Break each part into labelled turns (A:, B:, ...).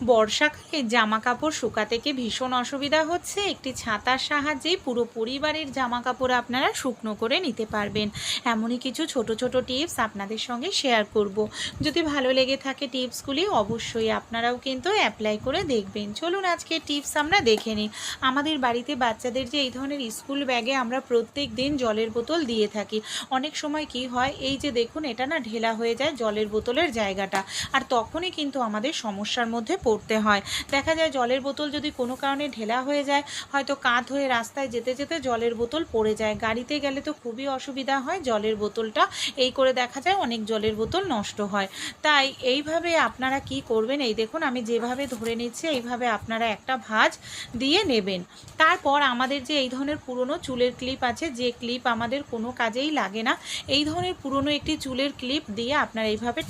A: বর্ষাকালে জামা কাপড় শুকাতে কি ভীষণ অসুবিধা হচ্ছে? একটি ছাতার সাহায্যেই পুরো পরিবারের জামা কাপড় আপনারা শুকনো করে নিতে পারবেন। এমনই কিছু ছোট ছোট টিপস আপনাদের সঙ্গে শেয়ার করব। যদি ভালো লেগে থাকে টিপসগুলি, অবশ্যই আপনারাও কিন্তু অ্যাপ্লাই করে দেখবেন। চলুন আজকে টিপস আমরা দেখে নিই। আমাদের বাড়িতে বাচ্চাদের যে এই ধরনের স্কুল ব্যাগে আমরা প্রত্যেক দিন জলের বোতল দিয়ে থাকি। অনেক সময় কি হয়, এই যে দেখুন, এটা না ঢেলা হয়ে যায় জলের বোতলের জায়গাটা, আর তখনই কিন্তু আমাদের সমস্যার মধ্যে পড়তে হয়। দেখা যায় জলের বোতল যদি কোনো কারণে ঢেলা হয়ে যায়, হয়তো কাত হয়ে রাস্তায় যেতে যেতে জলের বোতল পড়ে যায়, গাড়িতে গেলে তো খুবই অসুবিধা হয় জলের বোতলটা, এই করে দেখা যায় অনেক জলের বোতল নষ্ট হয়। তাই এইভাবে আপনারা কি করবেন, এই দেখুন আমি যেভাবে ধরে নিচ্ছি এইভাবে আপনারা একটা ভাঁজ দিয়ে নেবেন। তারপর আমাদের যে এই ধরনের পুরনো চুলের ক্লিপ আছে, যে ক্লিপ আমাদের কোনো কাজেই লাগে না, এই ধরনের পুরনো একটি চুলের ক্লিপ দিয়ে আপনারা এইভাবে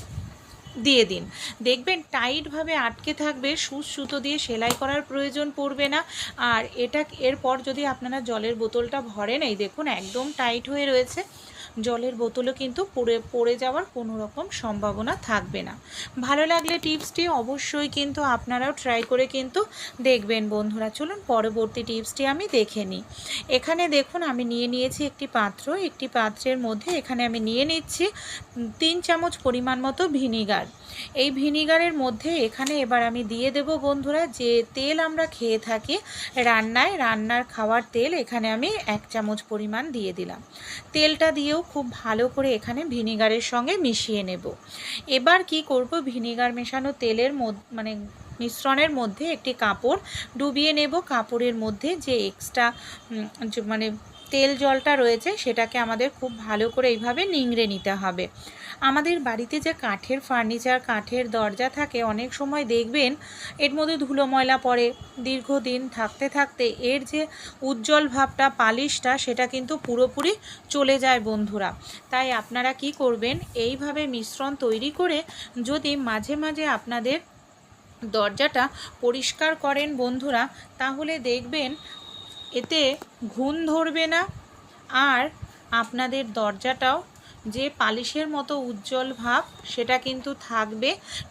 A: দিয়ে দিন। দেখবেন টাইটভাবে আটকে থাকবে, সুতো দিয়ে সেলাই করার প্রয়োজন পড়বে না। আর এরপর যদি আপনারা জলের বোতলটা ভরেন, এই দেখুন একদম টাইট হয়ে রয়েছে, জলের বোতলও কিন্তু পড়ে যাওয়ার কোনো রকম সম্ভাবনা থাকবে না। ভালো লাগলে টিপসটি অবশ্যই কিন্তু আপনারাও ট্রাই করে কিন্তু দেখবেন বন্ধুরা। চলুন পরবর্তী টিপসটি আমি দেখে নিই। এখানে দেখুন আমি নিয়ে নিয়েছি একটি পাত্র, একটি পাত্রের মধ্যে এখানে আমি নিয়ে নিচ্ছি 3 চামচ পরিমাণ মতো ভিনিগার। এই ভিনিগারের মধ্যে এখানে এবার আমি দিয়ে দেব বন্ধুরা, যে তেল আমরা খেয়ে থাকি রান্নার খাওয়ার তেল, এখানে আমি 1 চামচ পরিমাণ দিয়ে দিলাম। তেলটা দিয়েও খুব ভালো করে এখানে ভিনিগারের সঙ্গে মিশিয়ে নেব। এবার কি করব, ভিনিগার মেশানো তেলের মিশ্রণের মধ্যে একটি কাপড় ডুবিয়ে নেব। কাপড়ের মধ্যে যে এক্সট্রা তেল জলটা রয়েছে সেটাকে আমাদের খুব ভালো করে এইভাবে নিংড়ে নিতে হবে। আমাদের বাড়িতে যে কাঠের ফার্নিচার, কাঠের দরজা থাকে, অনেক সময় দেখবেন এর মধ্যে ধুলো ময়লা পড়ে, দীর্ঘদিন থাকতে থাকতে এর যে উজ্জ্বল ভাবটা, পালিশটা, সেটা কিন্তু পুরোপুরি চলে যায় বন্ধুরা। তাই আপনারা কি করবেন, এইভাবে মিশ্রণ তৈরি করে যদি মাঝে মাঝে আপনাদের দরজাটা পরিষ্কার করেন বন্ধুরা, তাহলে দেখবেন এতে ঘুণ ধরবে না, আর আপনাদের দরজাটাও যে পালিশের মতো উজ্জ্বল ভাব সেটা কিন্তু থাকবে,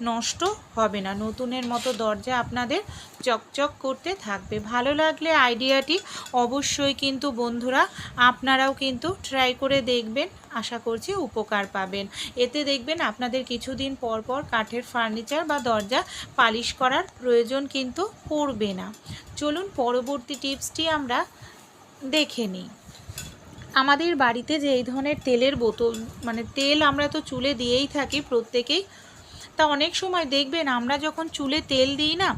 A: নষ্ট হবে না, নতুনের মতো দরজা আপনাদের চকচক করতে থাকবে। ভালো লাগলে আইডিয়াটি অবশ্যই কিন্তু বন্ধুরা আপনারাও কিন্তু ট্রাই করে দেখবেন, আশা করছি উপকার পাবেন। এতে দেখবেন আপনাদের কিছুদিন পর পর কাঠের ফার্নিচার বা দরজা পালিশ করার প্রয়োজন কিন্তু পড়বে না। চলুন পরবর্তী টিপসটি আমরা দেখে নিই। আমাদের বাড়িতে যে এই ধরনের তেলের বোতল, তেল আমরা তো চুলে দিয়েই থাকি প্রত্যেকেই, তা অনেক সময় দেখবেন আমরা যখন চুলে তেল দিই না,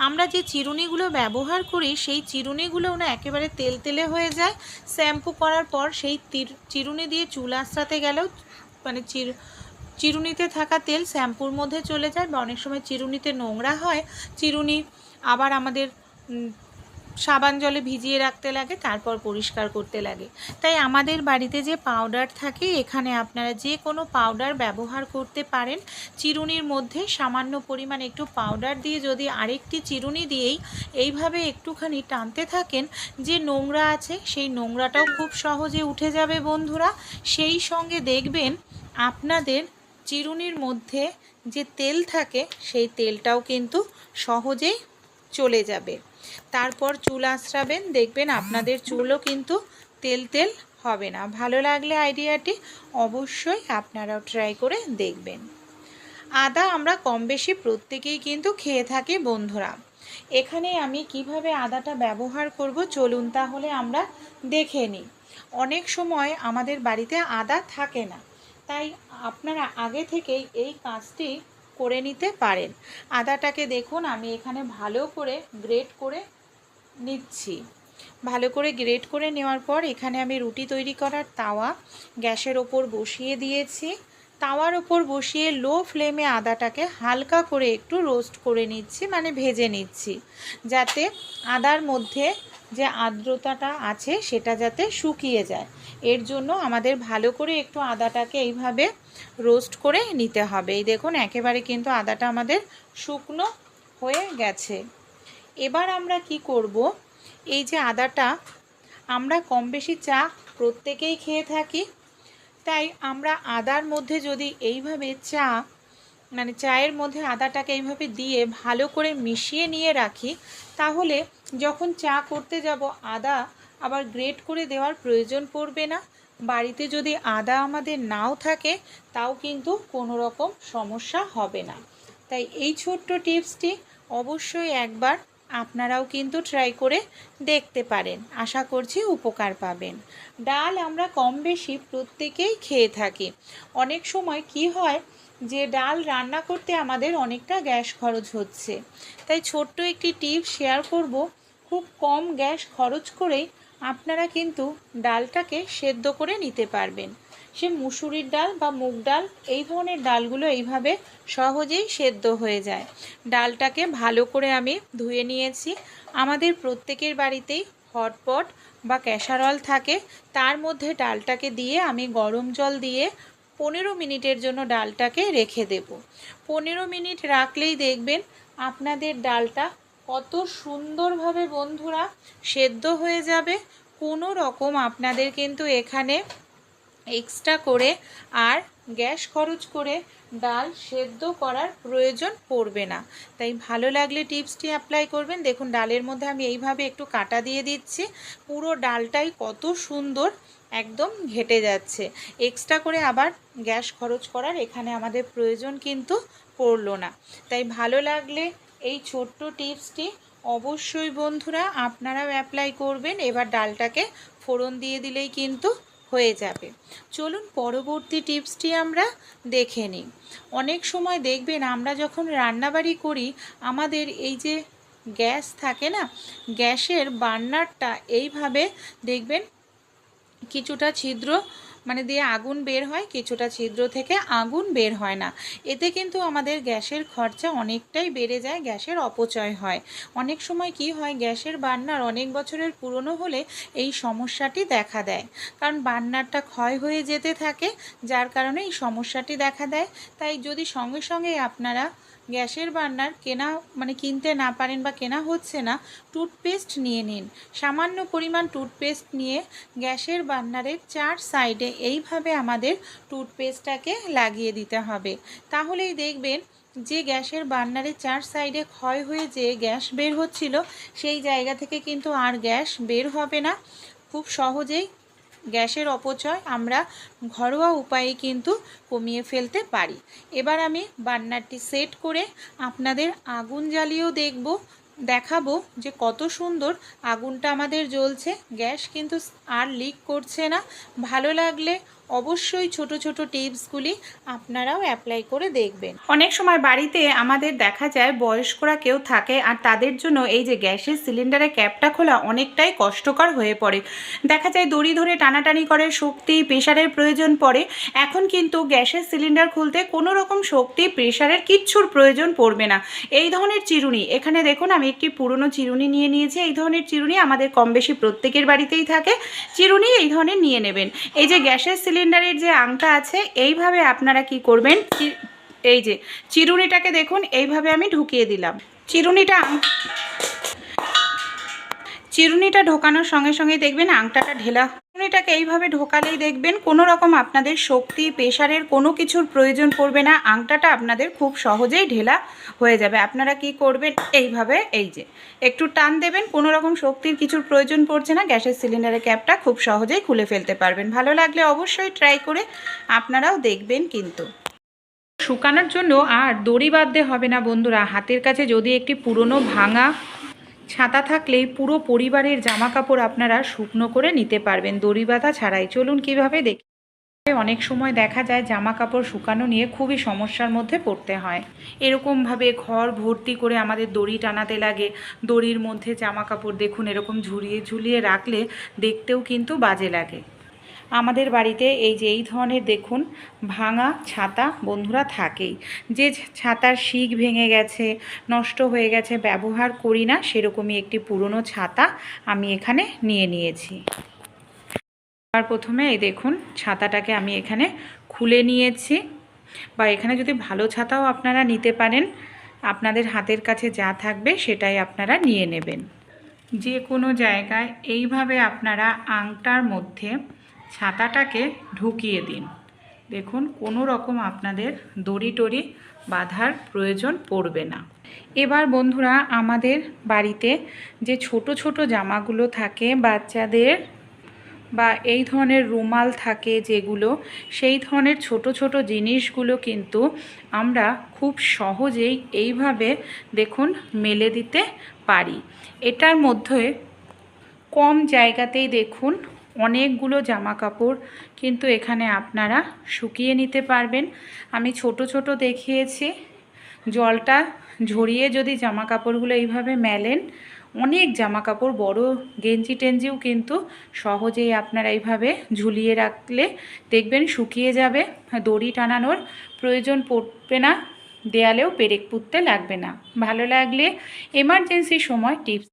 A: আমরা যে চিরুনিগুলো ব্যবহার করি সেই চিরুনিগুলোও না একেবারে তেলে হয়ে যায়। শ্যাম্পু করার পর সেই চিরুনি দিয়ে চুল আঁচড়াতে গেলেও চিরুনিতে থাকা তেল শ্যাম্পুর মধ্যে চলে যায়, বা অনেক সময় চিরুনিতে নোংরা হয়, চিরুনি আবার আমাদের সাবান জলে ভিজিয়ে রাখতে লাগে, তারপর পরিষ্কার করতে লাগে। তাই আমাদের বাড়িতে যে পাউডার থাকে, এখানে আপনারা যে কোনো পাউডার ব্যবহার করতে পারেন। চিরুনির মধ্যে সামান্য পরিমাণ একটু পাউডার দিয়ে যদি আরেকটি চিরুনি দিয়েই এইভাবে একটুখানি টানতে থাকেন, যে নোংরা আছে সেই নোংরাটাও খুব সহজে উঠে যাবে বন্ধুরা। সেই সঙ্গে দেখবেন আপনাদের চিরুনির মধ্যে যে তেল থাকে সেই তেলটাও কিন্তু সহজেই চলে যাবে। তারপর চুল আঁচড়াবেন, দেখবেন আপনাদের চুলও কিন্তু তেল হবে না। ভালো লাগলে আইডিয়াটি অবশ্যই আপনারাও ট্রাই করে দেখবেন। আদা আমরা কম বেশি প্রত্যেকেই কিন্তু খেয়ে থাকি বন্ধুরা। এখানে আমি কিভাবে আদাটা ব্যবহার করব, চলুন তাহলে আমরা দেখে নিই। অনেক সময় আমাদের বাড়িতে আদা থাকে না, তাই আপনারা আগে থেকেই এই কাজটি করে নিতে পারেন। আদাটাকে দেখুন আমি এখানে ভালো করে গ্রেট করে নিচ্ছি। ভালো করে গ্রেট করে নেওয়ার পর এখানে আমি রুটি তৈরি করার তাওয়া গ্যাসের ওপর বসিয়ে দিয়েছি। তাওয়ার ওপর বসিয়ে লো ফ্লেমে আদাটাকে হালকা করে একটু রোস্ট করে নিচ্ছি, ভেজে নিচ্ছি, যাতে আদার মধ্যে যে আর্দ্রতাটা আছে সেটা যাতে শুকিয়ে যায়। এর জন্য আমাদের ভালো করে একটু আদাটাকে এইভাবে রোস্ট করে নিতে হবে। এই দেখুন একেবারে কিন্তু আদাটা আমাদের শুকনো হয়ে গেছে। এবার আমরা কি করব, এই যে আদাটা আমরা কম বেশি চা প্রত্যেকেই খেয়ে থাকি, তাই আমরা আদার মধ্যে যদি এইভাবে চা মানে চায়ের মধ্যে আদাটাকে এইভাবে দিয়ে ভালো করে মিশিয়ে নিয়ে রাখি, তাহলে যখন চা করতে যাব আদা আবার গ্রেট করে দেওয়ার প্রয়োজন পড়বে না। বাড়িতে যদি আদা আমাদের নাও থাকে তাও কিন্তু কোনো রকম সমস্যা হবে না। তাই এই ছোট্ট টিপসটি অবশ্যই একবার আপনারাও কিন্তু ট্রাই করে দেখতে পারেন, আশা করছি উপকার পাবেন। ডাল আমরা কম বেশি প্রত্যেকেই খেয়ে থাকি। অনেক সময় কি হয় যে ডাল রান্না করতে আমাদের অনেকটা গ্যাস খরচ হচ্ছে, তাই ছোট্ট একটি টিপস শেয়ার করব। খুব কম গ্যাস খরচ করেই আপনারা কিন্তু ডালটাকে সেদ্ধ করে নিতে পারবেন। সে মুসুরির ডাল বা মুগ ডাল, এই ধরনের ডালগুলো এইভাবে সহজেই সেদ্ধ হয়ে যায়। ডালটাকে ভালো করে আমি ধুয়ে নিয়েছি। আমাদের প্রত্যেকের বাড়িতেই হটপট বা ক্যাসারল থাকে, তার মধ্যে ডালটাকে দিয়ে আমি গরম জল দিয়ে 15 মিনিটের জন্য ডালটাকে রেখে দেব। 15 মিনিট রাখলেই দেখবেন আপনাদের ডালটা কত সুন্দরভাবে বন্ধুরা সেদ্ধ হয়ে যাবে। কোনো রকম আপনাদের কিন্তু এখানে এক্সট্রা করে আর গ্যাস খরচ করে ডাল সেদ্ধ করার প্রয়োজন পড়বে না। তাই ভালো লাগলে টিপসটি অ্যাপ্লাই করবেন। দেখুন ডালের মধ্যে আমি এইভাবে একটু কাটা দিয়ে দিচ্ছি, পুরো ডালটাই কত সুন্দর একদম ঘেটে যাচ্ছে। এক্সট্রা করে আবার গ্যাস খরচ করার এখানে আমাদের প্রয়োজন কিন্তু পড়লো না। তাই ভালো লাগলে এই ছোট্ট টিপসটি অবশ্যই বন্ধুরা আপনারাও অ্যাপ্লাই করবেন। এবার ডালটাকে ফোড়ন দিয়ে দিলেই কিন্তু হয়ে যাবে। চলুন পরবর্তী টিপসটি আমরা দেখে নিই। অনেক সময় দেখবেন আমরা যখন রান্নাবাড়ি করি আমাদের এই যে গ্যাস থাকে না, গ্যাসের বার্নারটা এইভাবে দেখবেন কিছুটা ছিদ্র মানে দিয়ে আগুন বের হয়, কিছুটা ছিদ্র থেকে আগুন বের হয় না। এতে কিন্তু আমাদের গ্যাসের খরচা অনেকটাই বেড়ে যায়, গ্যাসের অপচয় হয়। অনেক সময় কি হয়, গ্যাসের বার্নার অনেক বছরের পুরনো হলে এই সমস্যাটি দেখা দেয়, কারণ বার্নারটা ক্ষয় হয়ে যেতে থাকে, যার কারণে এই সমস্যাটি দেখা দেয়। তাই যদি সঙ্গে সঙ্গে আপনারা গ্যাসের বার্নার কিনতে না পারেন বা কেনা হচ্ছে না, টুথপেস্ট নিয়ে নিন। সামান্য পরিমাণ টুথপেস্ট নিয়ে গ্যাসের বার্নারের 4 সাইডে এইভাবে আমাদের টুথপেস্টটাকে লাগিয়ে দিতে হবে। তাহলেই দেখবেন যে গ্যাসের বার্নারের 4 সাইডে ক্ষয় হয়ে যে গ্যাস বের হচ্ছিল সেই জায়গা থেকে কিন্তু আর গ্যাস বের হবে না। খুব সহজেই গ্যাসের অপচয় আমরা ঘরোয়া উপায়ে কিন্তু কমিয়ে ফেলতে পারি। এবার আমি বার্নারটি সেট করে আপনাদের আগুন জ্বালিয়েও দেখাবো যে কত সুন্দর আগুনটা আমাদের জ্বলছে, গ্যাস কিন্তু আর লিক করছে না। ভালো লাগলে অবশ্যই ছোট ছোট টিপসগুলি আপনারাও অ্যাপ্লাই করে দেখবেন। অনেক সময় বাড়িতে আমাদের দেখা যায় বয়স্করা কেউ থাকে আর তাদের জন্য এই যে গ্যাসের সিলিন্ডারের ক্যাপটা খোলা অনেকটাই কষ্টকর হয়ে পড়ে। দেখা যায় দড়ি ধরে টানাটানি করে শক্তি প্রেশারের প্রয়োজন পড়ে। এখন কিন্তু গ্যাসের সিলিন্ডার খুলতে কোনো রকম শক্তি প্রেশারের কিচ্ছুর প্রয়োজন পড়বে না। এই ধরনের চিরুনি, এখানে দেখুন আমি একটি পুরনো চিরুনি নিয়ে নিয়েছি। এই ধরনের চিরুনি আমাদের কম বেশি প্রত্যেকের বাড়িতেই থাকে। চিরুনি এই ধরনের নিয়ে নেবেন। এই যে গ্যাসের সিলিন্ডারের যে আংটা আছে এইভাবে আপনারা কি করবেন, এই যে চিরুনিটাকে দেখুন এইভাবে আমি ঢুকিয়ে দিলাম। চিরুনিটা ঢোকানোর সঙ্গে সঙ্গে দেখবেন আংটাটা ঢেলা। চিরুনিটাকে এইভাবে ঢোকালেই দেখবেন কোনো রকম আপনাদের শক্তি প্রেশারের কোনো কিছুর প্রয়োজন পড়বে না, আংটাটা আপনাদের খুব সহজেই ঢেলা হয়ে যাবে। আপনারা কি করবেন, এইভাবে এই যে একটু টান দেবেন, কোনো রকম শক্তির কিছুর প্রয়োজন পড়ছে না, গ্যাসের সিলিন্ডারের ক্যাপটা খুব সহজেই খুলে ফেলতে পারবেন। ভালো লাগলে অবশ্যই ট্রাই করে আপনারাও দেখবেন। কিন্তু শুকানোর জন্য আর দড়ি বাঁধতে হবে না বন্ধুরা। হাতের কাছে যদি একটি পুরনো ভাঙা ছাতা থাকলেই পুরো পরিবারের জামা কাপড় আপনারা শুকনো করে নিতে পারবেন দড়ি বাঁধা ছাড়াই। চলুন কিভাবে দেখি। অনেক সময় দেখা যায় জামা কাপড় শুকানো নিয়ে খুবই সমস্যার মধ্যে পড়তে হয়। এরকমভাবে ঘর ভর্তি করে আমাদের দড়ি টানাতে লাগে। দড়ির মধ্যে জামা কাপড় দেখুন এরকম ঝুলিয়ে ঝুলিয়ে রাখলে দেখতেও কিন্তু বাজে লাগে। আমাদের বাড়িতে এই যে এই ধরনের দেখুন ভাঙা ছাতা বন্ধুরা থাকেই। যে ছাতার শিক ভেঙে গেছে, নষ্ট হয়ে গেছে, ব্যবহার করি না, সেরকমই একটি পুরনো ছাতা আমি এখানে নিয়ে নিয়েছি। আর প্রথমে এই দেখুন ছাতাটাকে আমি এখানে খুলে নিয়েছি। বা এখানে যদি ভালো ছাতাও আপনারা নিতে পারেন, আপনাদের হাতের কাছে যা থাকবে সেটাই আপনারা নিয়ে নেবেন। যে কোনো জায়গায় এইভাবে আপনারা আংটার মধ্যে ছাতাটাকে ঢুকিয়ে দিন। দেখুন কোনো রকম আপনাদের দড়ি টড়ি বাঁধার প্রয়োজন পড়বে না। এবার বন্ধুরা আমাদের বাড়িতে যে ছোট ছোট জামাগুলো থাকে বাচ্চাদের বা এই ধরনের রুমাল থাকে যেগুলো, সেই ধরনের ছোট ছোট জিনিসগুলো কিন্তু আমরা খুব সহজেই এইভাবে দেখুন মেলে দিতে পারি। এটার মধ্যে কম জায়গাতেই দেখুন অনেকগুলো জামা কাপড় কিন্তু এখানে আপনারা শুকিয়ে নিতে পারবেন। আমি ছোট ছোট দেখিয়েছি, জলটা ঝরিয়ে যদি জামা কাপড়গুলো এইভাবে মেলেন, অনেক জামা কাপড় বড় গেঞ্জি টেঞ্জিও কিন্তু সহজেই আপনারা এইভাবে ঝুলিয়ে রাখলে দেখবেন শুকিয়ে যাবে, দড়ি টানানোর প্রয়োজন পড়বে না, দেয়ালেও পেরেক পুঁততে লাগবে না। ভালো লাগলে এমার্জেন্সি সময় টিপস